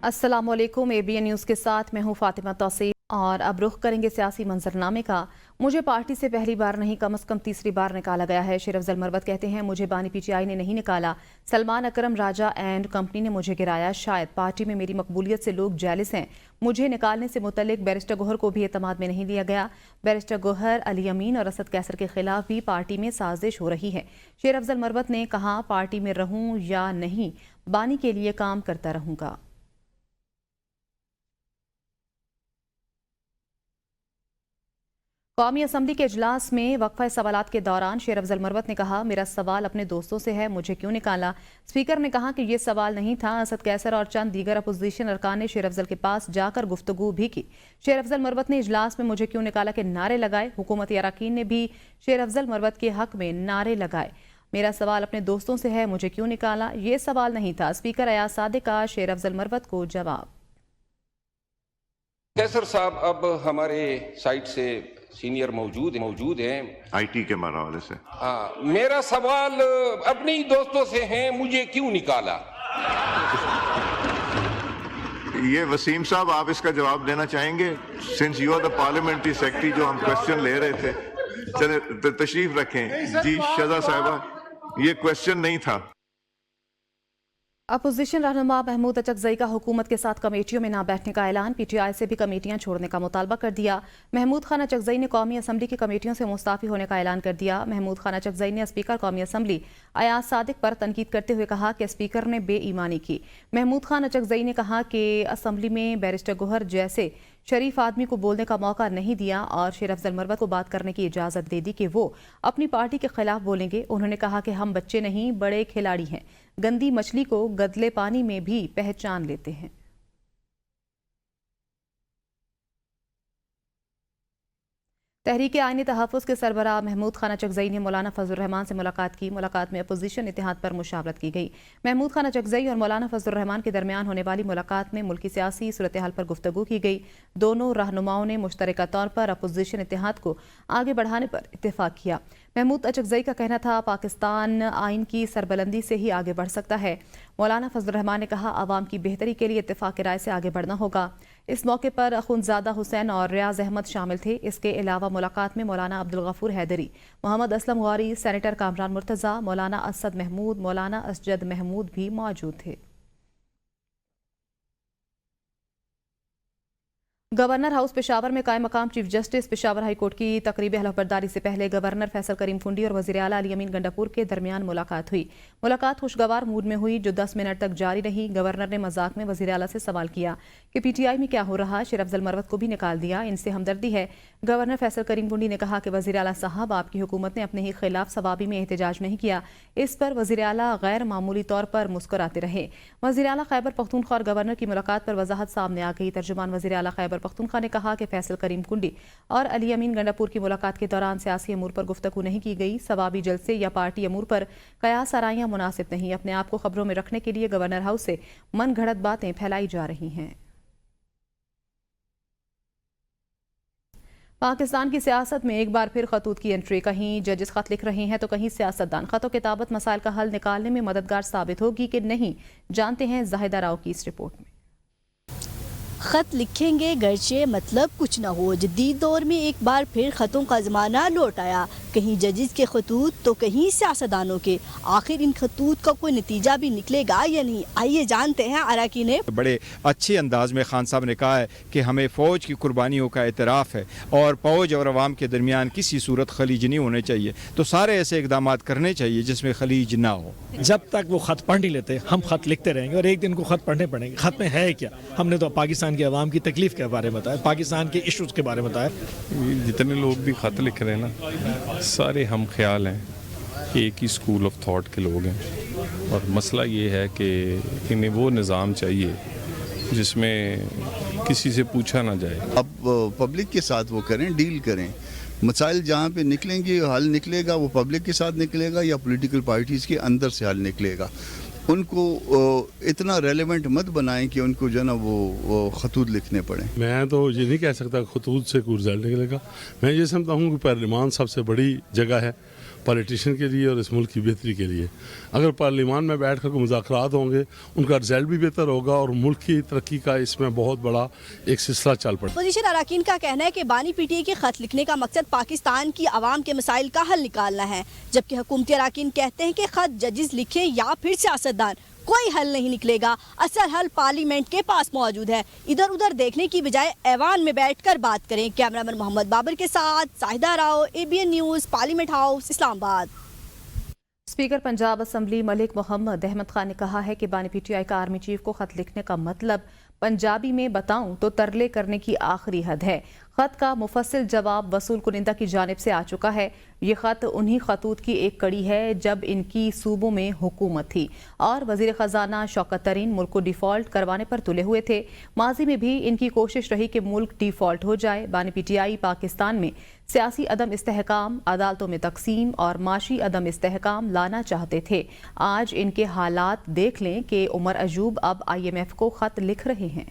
अस्सलाम वालेकुम। ABN news के साथ मैं हूँ फातिमा तौसीफ और अब रुख करेंगे सियासी मंजरनामे का। मुझे पार्टी से पहली बार नहीं कम से कम तीसरी बार निकाला गया है। शेर अफजल मरवत कहते हैं मुझे बानी PTI ने नहीं निकाला, सलमान अकरम राजा एंड कंपनी ने मुझे गिराया। शायद पार्टी में मेरी मकबूलियत से लोग जेलिस हैं। मुझे निकालने से मुतल्लिक बैरिस्टर गोहर को भी एतमाद में नहीं लिया गया। बैरिस्टर गोहर, अली अमीन और असद कैसर के खिलाफ भी पार्टी में साजिश हो रही है। शेर अफजल मरवत ने कहा पार्टी में रहूं या नहीं, बानी के लिए काम करता रहूंगा। कौमी असम्बली के इजलास में वक्फा सवालात के दौरान शेर अफजल मरवत ने कहा मेरा सवाल अपने दोस्तों से है, मुझे क्यों निकाला। स्पीकर ने कहा कि ये सवाल नहीं था। असद कैसर और चंद दीगर अपोजिशन अरकान ने शेर अफजल के पास जाकर गुफ्तगू भी की। शेर अफजल मरवत ने इजलास में मुझे क्यों निकाला के नारे लगाए। हुकूमती अरकान ने भी शेर अफजल मरवत के हक में नारे लगाए। मेरा सवाल अपने दोस्तों से है, मुझे क्यों निकाला, ये सवाल नहीं था। स्पीकर अयाज सादिक का शेर अफजल मरवत को जवाब। कैसर साहब अब हमारे साइड से सीनियर मौजूद हैं IT के हवाले से। हाँ, मेरा सवाल अपने ही दोस्तों से है, मुझे क्यों निकाला। ये वसीम साहब आप इसका जवाब देना चाहेंगे? Since you are the parliamentary secretary, जो हम क्वेश्चन ले रहे थे, चले तशरीफ रखें। जी शजा साहिबा, ये क्वेश्चन नहीं था। अपोजिशन रहनुमा महमूद अचकजई का हुकूमत के साथ कमेटियों में ना बैठने का ऐलान। PTI से भी कमेटियां छोड़ने का मुतालबा कर दिया। महमूद खान अचकजई ने कौमी असम्बली की कमेटियों से मुस्ताफी होने का ऐलान कर दिया। महमूद खान अचकजई ने स्पीकर कौमी असम्बली अयाज सादिक पर तनकीद करते हुए कहा कि स्पीकर ने बेईमानी की। महमूद खान अचकजई ने कहा कि असम्बली में बैरिस्टर गोहर जैसे शरीफ आदमी को बोलने का मौका नहीं दिया और शेर अफजल मरवत को बात करने की इजाज़त दे दी कि वो अपनी पार्टी के खिलाफ बोलेंगे। उन्होंने कहा कि हम बच्चे नहीं, बड़े खिलाड़ी हैं। गंदी मछली को गदले पानी में भी पहचान लेते हैं। तहरीक आईनी तहफ़्फ़ुज़ के सरबराह महमूद खान अचकजई ने मौलाना फजलुर रहमान से मुलाकात की। मुलाकात में अपोजिशन इत्तेहाद पर मुशावरत की गई। महमूद खान अचकजई और मौलाना फजलुर रहमान के दरमियान होने वाली मुलाकात में मुल्की सियासी सूरत हाल पर गुफ्तगू की गई। दोनों रहनुमाओं ने मुश्तरका तौर पर अपोजिशन इत्तेहाद को आगे बढ़ाने पर इत्तेफाक किया। महमूद अचकजई का कहना था पाकिस्तान आइन की सरबलंदी से ही आगे बढ़ सकता है। मौलाना फजलुर रहमान ने कहा आवाम की बेहतरी के लिए इत्तेफाक राय से आगे बढ़ना होगा। इस मौके पर अखुंदजादा हुसैन और रियाज अहमद शामिल थे। इसके अलावा मुलाकात में मौलाना अब्दुल गफूर हैदरी, मोहम्मद असलम गौरी, सेनेटर कामरान मुर्तज़ा, मौलाना असद महमूद, मौलाना असजद महमूद भी मौजूद थे। गवर्नर हाउस पेशावर में कायम मकाम chief justice Peshawar high court की तकरीब हलफबरदारी से पहले गवर्नर फैसल करीम कुंडी और वज़ीर आला अली अमीन गंडापुर के दरमियान मुलाकात हुई। मुलाकात खुशगवार मूड में हुई जो 10 मिनट तक जारी रही। गवर्नर ने मजाक में वज़ीर आला से सवाल किया कि PTI में क्या हो रहा। शेर अफजल मरवत को भी निकाल दिया, इनसे हमदर्दी है। गवर्नर फैसल करीम कुंडी ने कहा कि वज़ीर आला साहब आपकी हुकूमत ने अपने ही खिलाफ सवाबी में एहतजाज नहीं किया। इस पर वज़ीर आला गैर मामूली तौर पर मुस्कुराते रहे। वज़ीर आला खैबर पख्तूनख्वा और गवर्नर की मुलाकात पर वजाहत सामने आ गई। तर्जुमान वज़ीर आला खैबर पख्तूनख्वा ने कहा कि फैसल करीम कुंडी और अली अमीन गंडापुर की मुलाकात के दौरान सियासी अमूर पर गुफ्तगू नहीं की गई। सवाबी जलसे या पार्टी अमूर पर कयास आराइयां मुनासिब नहीं। अपने आप को खबरों में रखने के लिए गवर्नर हाउस से मन घड़त बातें फैलाई जा रही हैं। पाकिस्तान की सियासत में एक बार फिर खतूत की एंट्री। कहीं जजेस खत लिख रहे हैं तो कहीं सियासतदान। खतों किताबत मसाइल का हल निकालने में मददगार साबित होगी कि नहीं, जानते हैं जाहिदा राव की इस रिपोर्ट में। खत लिखेंगे गरचे मतलब कुछ न हो। जदीद दौर में एक बार फिर खतों का ज़माना लौट आया। कहीं जजिस के खतूत तो कहीं सियासतदानों के। आखिर इन खतूत का कोई नतीजा भी निकलेगा या नहीं, आइए जानते हैं अरकान ने। बड़े अच्छे अंदाज में खान साहब ने कहा है कि हमें फ़ौज की कुर्बानियों का एतराफ़ है और फ़ौज और अवाम के दरमियान किसी सूरत खलीज नहीं होने चाहिए। तो सारे ऐसे इकदाम करने चाहिए जिसमें खलीज ना हो। जब तक वो खत पढ़ नहीं लेते हम खत लिखते रहेंगे और एक दिन को खत पढ़ने पड़ेंगे। खत में है क्या? हमने तो पाकिस्तान के अवाम की तकलीफ के बारे में बताया, पाकिस्तान के इश्यूज के बारे में बताया। जितने लोग भी खत लिख रहे हैं ना, सारे हम ख्याल हैं, एक ही स्कूल ऑफ थॉट के लोग हैं। और मसला ये है कि इन्हें वो निज़ाम चाहिए जिसमें किसी से पूछा ना जाए। अब पब्लिक के साथ वो करें, डील करें। मसाइल जहाँ पे निकलेंगे, हल निकलेगा वो पब्लिक के साथ निकलेगा या पॉलिटिकल पार्टीज़ के अंदर से हल निकलेगा। उनको इतना रेलेवेंट मत बनाएं कि उनको जो ना वो खतूत लिखने पड़े। मैं तो ये नहीं कह सकता खतूत से कोई रिजल्ट निकलेगा। मैं ये समझता हूँ कि पार्लियामान सबसे बड़ी जगह है پالیٹیشین کے لیے اور اس ملک کی بہتری کے لیے. اگر پارلیمان میں بیٹھ کر کوئی مذاکرات ہوں گے ان کا رزلٹ بھی بہتر ہوگا اور ملک کی ترقی کا اس میں بہت بڑا ایک سلسلہ چل پڑے. اپوزیشن اراکین کا کہنا ہے کہ بانی پی ٹی آئی کے خط لکھنے کا مقصد پاکستان کی عوام کے مسائل کا حل نکالنا ہے، جبکہ حکومتی اراکین کہتے ہیں کہ خط ججز لکھیں یا پھر سیاستدان، کوئی حل نہیں نکلے گا، اصل حل پارلیمنٹ کے پاس موجود ہے. ادھر ادھر دیکھنے کی بجائے ایوان میں بیٹھ کر بات کریں. کیمرامین محمد بابر کے ساتھ Zahida Rao, ABN news, parliament house, Islamabad. Speaker Punjab assembly Malik Muhammad Ahmad Khan نے کہا ہے کہ بانی پی ٹی آئی کا آرمی چیف کو خط لکھنے کا مطلب پنجابی میں بتاؤں تو ترلے کرنے کی آخری حد ہے. خط کا مفصل جواب وصول کنندہ کی جانب سے آ چکا ہے. یہ خط انہی خطوط کی ایک کڑی ہے جب ان کی صوبوں میں حکومت تھی اور وزیر خزانہ شوکت ترین ملک کو ڈیفالٹ کروانے پر تلے ہوئے تھے. ماضی میں بھی ان کی کوشش رہی کہ ملک ڈیفالٹ ہو جائے. بانی پی ٹی آئی پاکستان میں سیاسی عدم استحکام، عدالتوں میں تقسیم اور معاشی عدم استحکام لانا چاہتے تھے. آج ان کے حالات دیکھ لیں کہ عمر ایوب اب IMF کو خط لکھ رہے ہیں.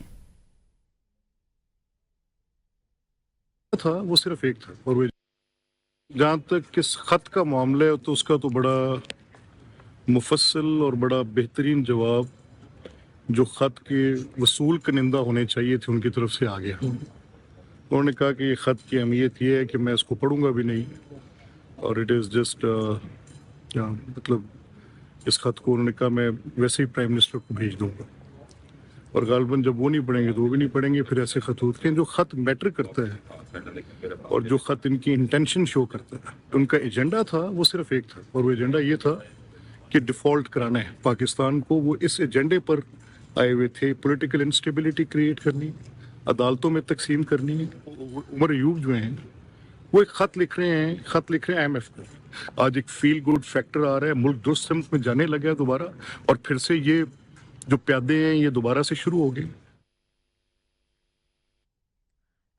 تھا وہ صرف ایک تھا، اور وہ جہاں تک کس خط کا معاملہ ہے تو اس کا تو بڑا مفصل اور بڑا بہترین جواب جو خط کے وصول کنندہ ہونے چاہیے تھے ان کی طرف سے آ گیا. انہوں نے کہا کہ یہ خط کی اہمیت یہ ہے کہ میں اس کو پڑھوں گا بھی نہیں اور اٹ از جسٹ مطلب اس خط کو انہوں نے کہا میں ویسے ہی پرائم منسٹر کو بھیج دوں گا، اور غالباً جب وہ نہیں پڑھیں گے تو وہ بھی نہیں پڑھیں گے. پھر ایسے خطوط کے جو خط میٹر کرتا ہے اور جو خط ان کی انٹینشن شو کرتا ہے، ان کا ایجنڈا تھا وہ صرف ایک تھا، اور وہ ایجنڈا یہ تھا کہ ڈیفالٹ کرانا ہے پاکستان کو. وہ اس ایجنڈے پر آئے ہوئے تھے، پولیٹیکل انسٹیبلٹی کریٹ کرنی، عدالتوں میں تقسیم کرنی. عمر ایوب جو ہیں وہ ایک خط لکھ رہے ہیں IMF کو. آج ایک فیل گڈ فیکٹر آ رہا ہے، ملک درست سمت میں جانے لگا ہے دوبارہ، اور پھر سے یہ جو پیادے ہیں یہ دوبارہ سے شروع ہو گئے.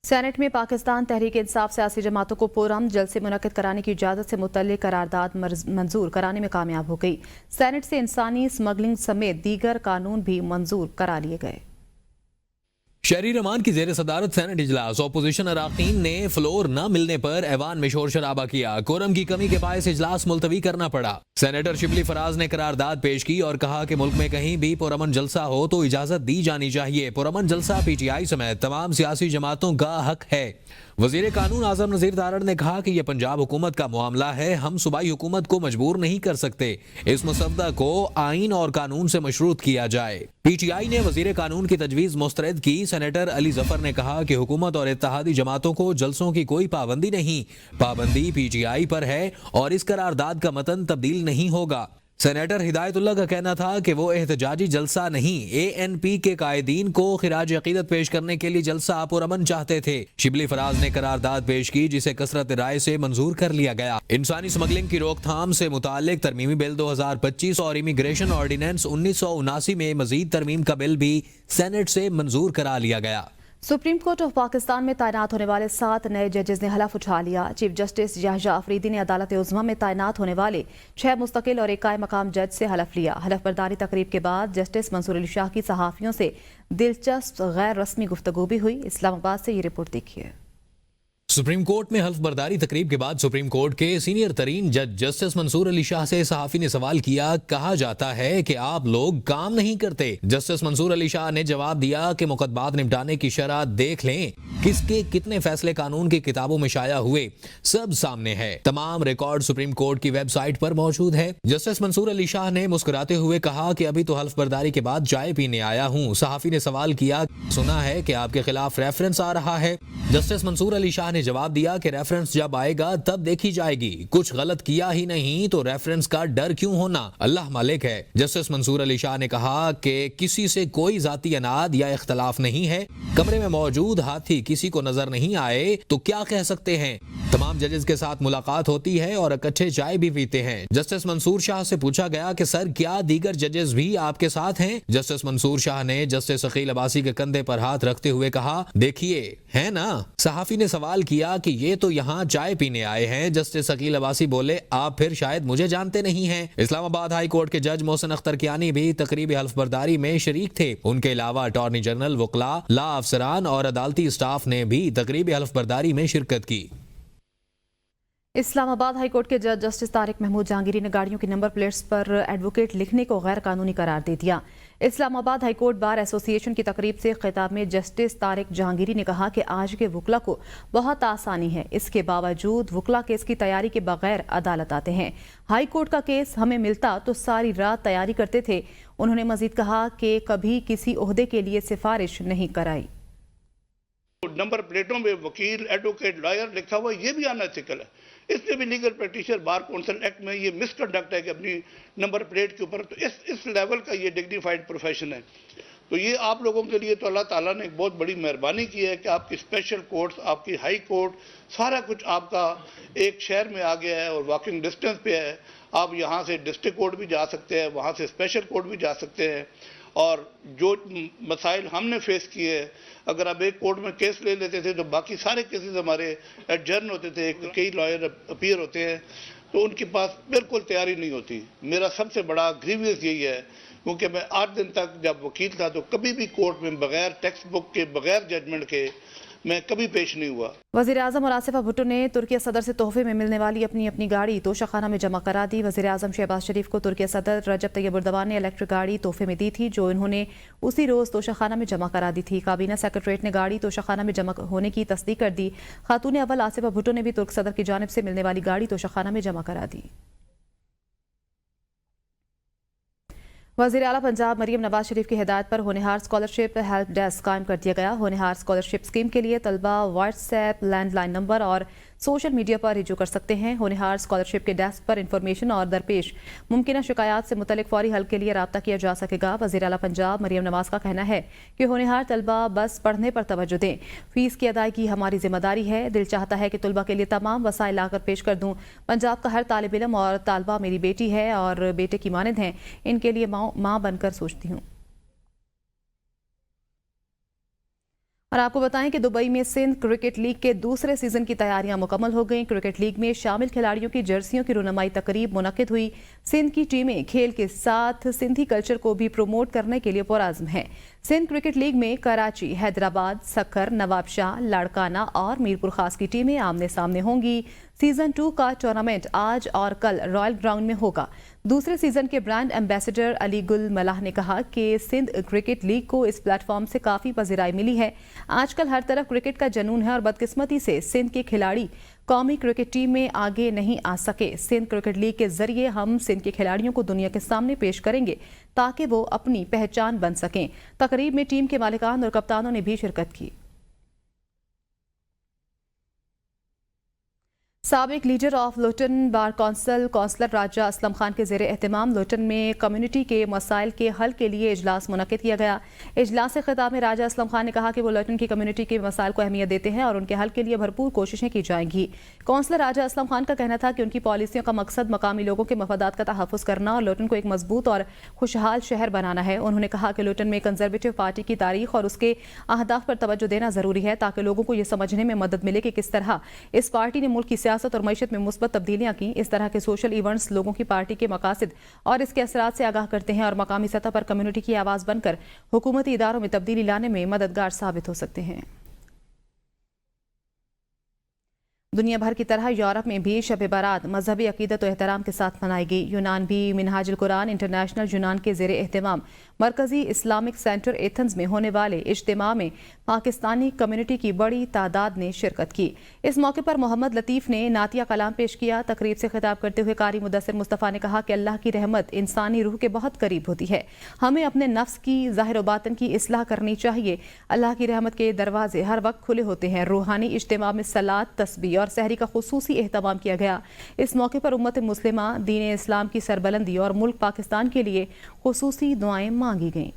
سینٹ میں پاکستان تحریک انصاف سیاسی جماعتوں کو پرامن جلسے منعقد کرانے کی اجازت سے متعلق قرارداد منظور کرانے میں کامیاب ہو گئی. سینٹ سے انسانی اسمگلنگ سمیت دیگر قانون بھی منظور کرا لیے گئے. شہری رحمان کی زیر صدارت سینٹ اجلاس. اپوزیشن اراکین نے فلور نہ ملنے پر ایوان میں شور شرابہ کیا. کورم کی کمی کے باعث اجلاس ملتوی کرنا پڑا. سینیٹر شبلی فراز نے قرارداد پیش کی اور کہا کہ ملک میں کہیں بھی پرامن جلسہ ہو تو اجازت دی جانی چاہیے. پرامن جلسہ PTI سمیت تمام سیاسی جماعتوں کا حق ہے. وزیر قانون اعظم نذیر تارڑ نے کہا کہ یہ پنجاب حکومت کا معاملہ ہے، ہم صوبائی حکومت کو مجبور نہیں کر سکتے. اس مسودہ کو آئین اور قانون سے مشروط کیا جائے. PTI نے وزیر قانون کی تجویز مسترد کی. سینیٹر علی ظفر نے کہا کہ حکومت اور اتحادی جماعتوں کو جلسوں کی کوئی پابندی نہیں، پابندی PTI پر ہے اور اس قرارداد کا متن تبدیل نہیں ہوگا. سینیٹر ہدایت اللہ کا کہنا تھا کہ وہ احتجاجی جلسہ نہیں، ANP کے قائدین کو خراج عقیدت پیش کرنے کے لیے جلسہ پرامن چاہتے تھے. شبلی فراز نے قرارداد پیش کی جسے کثرت رائے سے منظور کر لیا گیا. انسانی اسمگلنگ کی روک تھام سے متعلق ترمیمی بل 2025 اور امیگریشن آرڈیننس 1979 میں مزید ترمیم کا بل بھی سینٹ سے منظور کرا لیا گیا. سپریم کورٹ آف پاکستان میں تعینات ہونے والے 7 نئے ججز نے حلف اٹھا لیا. چیف جسٹس یحییٰ افریدی نے عدالت عظمیٰ میں تعینات ہونے والے 6 مستقل اور ایک قائم مقام جج سے حلف لیا. حلف برداری تقریب کے بعد جسٹس منصور علی شاہ کی صحافیوں سے دلچسپ غیر رسمی گفتگو بھی ہوئی. اسلام آباد سے یہ رپورٹ دیکھیے. سپریم کورٹ میں حلف برداری تقریب کے بعد سپریم کورٹ کے سینئر ترین جج جسٹس منصور علی شاہ سے صحافی نے سوال کیا، کہا جاتا ہے کہ آپ لوگ کام نہیں کرتے. جسٹس منصور علی شاہ نے جواب دیا کہ مقدمات نمٹانے کی شرح دیکھ لیں، کس کے کتنے فیصلے قانون کی کتابوں میں شائع ہوئے، سب سامنے ہے. تمام ریکارڈ سپریم کورٹ کی ویب سائٹ پر موجود ہے. جسٹس منصور علی شاہ نے مسکراتے ہوئے کہا کہ ابھی تو حلف برداری کے بعد چائے پینے آیا ہوں. صحافی نے سوال کیا، سنا ہے کہ آپ کے خلاف ریفرنس آ رہا ہے. جسٹس منصور علی شاہ نے جواب دیا کہ ریفرنس جب آئے گا تب دیکھی جائے گی، کچھ غلط کیا ہی نہیں تو ریفرنس کا ڈر کیوں ہونا، اللہ مالک ہے. جسٹس منصور علی شاہ نے کہا کہ کسی سے کوئی ذاتی اناد یا اختلاف نہیں ہے. کمرے میں موجود ہاتھی کسی کو نظر نہیں آئے تو کیا کہہ سکتے ہیں. تمام ججز کے ساتھ ملاقات ہوتی ہے اور اکٹھے چائے بھی پیتے ہیں. جسٹس منصور شاہ سے پوچھا گیا کہ سر کیا دیگر ججز بھی آپ کے ساتھ ہیں. جسٹس منصور شاہ نے جسٹس عقیل عباسی کے کندھے پر ہاتھ رکھتے ہوئے کہا، دیکھیے ہے نا. صحافی نے سوال کیا کہ یہ تو یہاں چائے پینے آئے ہیں. جسٹس عقیل عباسی بولے، آپ پھر شاید مجھے جانتے نہیں ہیں. اسلام آباد ہائی کورٹ کے جج محسن اختر کیانی بھی تقریبی حلف برداری میں شریک تھے. ان کے علاوہ اٹارنی جنرل، وکلاء، لا افسران اور عدالتی اسٹاف نے بھی تقریبی حلف برداری میں شرکت کی. इस्लामाबाद हाई कोर्ट के जज जस्टिस तारिक महमूद जहांगीरी ने गाड़ियों की नंबर प्लेट्स पर एडवोकेट लिखने को गैर कानूनी करार दे दिया। Islamabad high court bar association की तकरीब से खिताब में जस्टिस तारिक जहांगीरी ने कहा कि आज के वकला को बहुत आसानी है, इसके बावजूद वकला केस की तैयारी के बगैर अदालत आते हैं। हाई कोर्ट का केस हमें मिलता तो सारी रात तैयारी करते थे। उन्होंने मजीद कहा कि कभी किसी ओहदे के लिए सिफारिश नहीं कराई। नंबर प्लेटों में वकील, एडवोकेट, लॉयर लिखा हुआ, ये भी अनएथिकल है। इसलिए भी legal practitioner bar council act में ये मिसकंडक्ट है कि अपनी नंबर प्लेट के ऊपर, तो इस लेवल का ये डिग्निफाइड प्रोफेशन है। तो ये आप लोगों के लिए तो अल्लाह ताला ने एक बहुत बड़ी मेहरबानी की है कि आपकी स्पेशल कोर्ट्स, आपकी हाई कोर्ट, सारा कुछ आपका एक शहर में आ गया है और वॉकिंग डिस्टेंस पे है। आप यहाँ से डिस्ट्रिक्ट कोर्ट भी जा सकते हैं, वहाँ से स्पेशल कोर्ट भी जा सकते हैं। और जो मसाइल हमने फेस किए, अगर आप एक कोर्ट में केस ले लेते थे तो बाकी सारे केसेस हमारे एडजर्न होते थे, कई लॉयर अपीयर होते हैं, तो उनके पास बिल्कुल तैयारी नहीं होती। मेरा सबसे बड़ा ग्रीवियस यही है, क्योंकि मैं 8 दिन तक जब वकील था तो कभी भी कोर्ट में बगैर टेक्स्ट बुक के, बगैर जजमेंट के मैं कभी पेश नहीं हुआ। वज़ीर आज़म और आसिफा भुट्टो ने तुर्की सदर से तोहफे में मिलने वाली अपनी गाड़ी तोशाखाना में जमा करा दी। वज़ीर आज़म शहबाज शरीफ को तुर्की सदर रजब तैयब एर्दोगान ने इलेक्ट्रिक गाड़ी तोहफे में दी थी, जो इन्होंने उसी रोज़ तोशाखाना में जमा करा दी थी। काबीना सेक्रेटरीट ने गाड़ी तोशाखाना में जमा होने की तस्दीक कर दी। खातून अव्वल आसिफा भुट्टो ने भी तुर्क सदर की जानिब से मिलने वाली गाड़ी तोशाखाना में जमा करा दी। वज़ीर आला पंजाब मरियम नवाज शरीफ की हिदायत पर होनहार स्कॉलरशिप हेल्प डेस्क कायम कर दिया गया। होनहार स्कॉलरशिप स्कीम के लिए तलबा व्हाट्सएप, लैंडलाइन नंबर और सोशल मीडिया पर रिजू कर सकते हैं। होनहार स्कॉलरशिप के डेस्क पर इंफॉर्मेशन और दरपेश मुमकिन शिकायत से मुतल्लिक फौरी हल के लिए राब्ता किया जा सकेगा। वज़ीर आला पंजाब मरियम नवाज का कहना है कि होनहार तलबा बस पढ़ने पर तवज्जो दें, फीस की अदायगी हमारी जिम्मेदारी है। दिल चाहता है कि तलबा के लिए तमाम वसाइल लाकर पेश कर दूँ। पंजाब का हर तालिब इल्म और तालबा मेरी बेटी है और बेटे की मानद हैं, इनके लिए माँ बनकर सोचती हूँ। और आपको बताएं कि दुबई में सिंध क्रिकेट लीग के दूसरे सीजन की तैयारियां मुकम्मल हो गईं। क्रिकेट लीग में शामिल खिलाड़ियों की जर्सियों की रुनमाई तकरीब मुनक्किद हुई। सिंध की टीमें खेल के साथ सिंधी कल्चर को भी प्रमोट करने के लिए पुरअज़्म हैं। सिंध क्रिकेट लीग में कराची, हैदराबाद, सक्खर, नवाबशाह, लाड़काना और मीरपुर खास की टीमें आमने सामने होंगी। सीजन 2 का टूर्नामेंट आज और कल रॉयल ग्राउंड में होगा। दूसरे सीजन के ब्रांड एम्बेसडर अली गुल मलाह ने कहा कि सिंध क्रिकेट लीग को इस प्लेटफॉर्म से काफ़ी पज़ीराई मिली है। आजकल हर तरफ क्रिकेट का जनून है और बदकिस्मती से सिंध के खिलाड़ी कौमी क्रिकेट टीम में आगे नहीं आ सके। सिंध क्रिकेट लीग के जरिए हम सिंध के खिलाड़ियों को दुनिया के सामने पेश करेंगे ताकि वो अपनी पहचान बन सकें। तकरीब में टीम के मालिकान और कप्तानों ने भी शिरकत की। साबिक leader of Luton bar council councillor Raja Aslam Khan के ज़ेरे एहतमाम लोटन में कम्युनिटी के मसाइल के हल के लिए इजलास मुनक्किद किया गया। इजलास से खिताब में राजा असलम खान ने कहा कि वो लोटन की कम्युनिटी के मसाइल को अहमियत देते हैं और उनके हल के लिए भरपूर कोशिशें की जाएंगी। कौंसलर राजा असलम खान का कहना था कि उनकी पॉलिसियों का मकसद मकामी लोगों के मफादात का तहफ़्फ़ुज़ करना और लोटन को एक मजबूत और खुशहाल शहर बनाना है। उन्होंने कहा कि लोटन में कंजर्वेटिव पार्टी की तारीख और उसके अहदाफ पर तवज्जो देना ज़रूरी है ताकि लोगों को ये समझने में मदद मिले कि किस तरह इस पार्टी ने मुल्क की सियासत और मईशत में मुस्बत तब्दीलियां की। इस तरह के सोशल इवेंट्स लोगों की पार्टी के मकासद और इसके असरात से आगाह करते हैं और मकामी सतह पर कम्युनिटी की आवाज़ बनकर हुकूमती इदारों में तब्दीली लाने में मददगार साबित हो सकते हैं। दुनिया भर की तरह यूरोप में भी शब बारात मजहबी अकीदत और एहतराम के साथ मनाई गई। यूनान भी मिनहाजुल कुरान इंटरनेशनल यूनान के ज़ेरे एहतमाम मरकजी इस्लामिक सेंटर एथेंस में होने वाले इज्तिमा में पाकिस्तानी कम्युनिटी की बड़ी तादाद ने शिरकत की। इस मौके पर मोहम्मद लतीफ़ ने नातिया कलाम पेश किया। तकरीब से खिताब करते हुए कारी मुदस्सिर मुस्तफ़ा ने कहा कि अल्लाह की रहमत इंसानी रूह के बहुत करीब होती है। हमें अपने नफ्स की ज़ाहिर व बातिन की इस्लाह करनी चाहिए। अल्लाह की रहमत के दरवाजे हर वक्त खुले होते हैं। रूहानी इज्तिमा में सलात, तस्बीह और सहरी का खुसूसी एहतमाम किया गया। इस मौके पर उम्मत मुस्लिमा, दीन इस्लाम की सरबलंदी और मुल्क पाकिस्तान के लिए खुसूसी दुआएं मांगी गईं।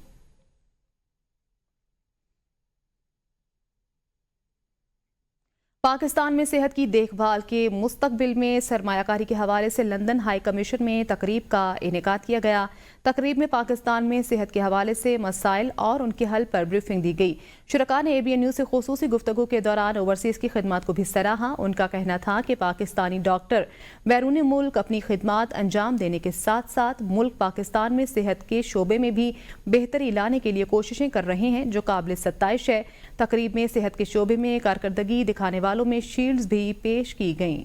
पाकिस्तान में सेहत की देखभाल के मुस्तकबिल में सरमायाकारी के हवाले से लंदन हाई कमीशन में तकरीब का इनेकाद किया गया। तकरीब में पाकिस्तान में सेहत के हवाले से मसाइल और उनके हल पर ब्रीफिंग दी गई। शुरका ने ABN न्यूज़ से खुसूसी गुफ्तगू के दौरान ओवरसीज़ की खिदमत को भी सराहा। उनका कहना था कि पाकिस्तानी डॉक्टर बैरून मुल्क अपनी खिदमत अंजाम देने के साथ साथ मुल्क पाकिस्तान में सेहत के शोबे में भी बेहतरी लाने के लिए कोशिशें कर रहे हैं, जो काबिल सत्ताइश है। तकरीब में सेहत के शोबे में कारकर्दगी दिखाने वालों में शील्ड्स भी पेश की गईं।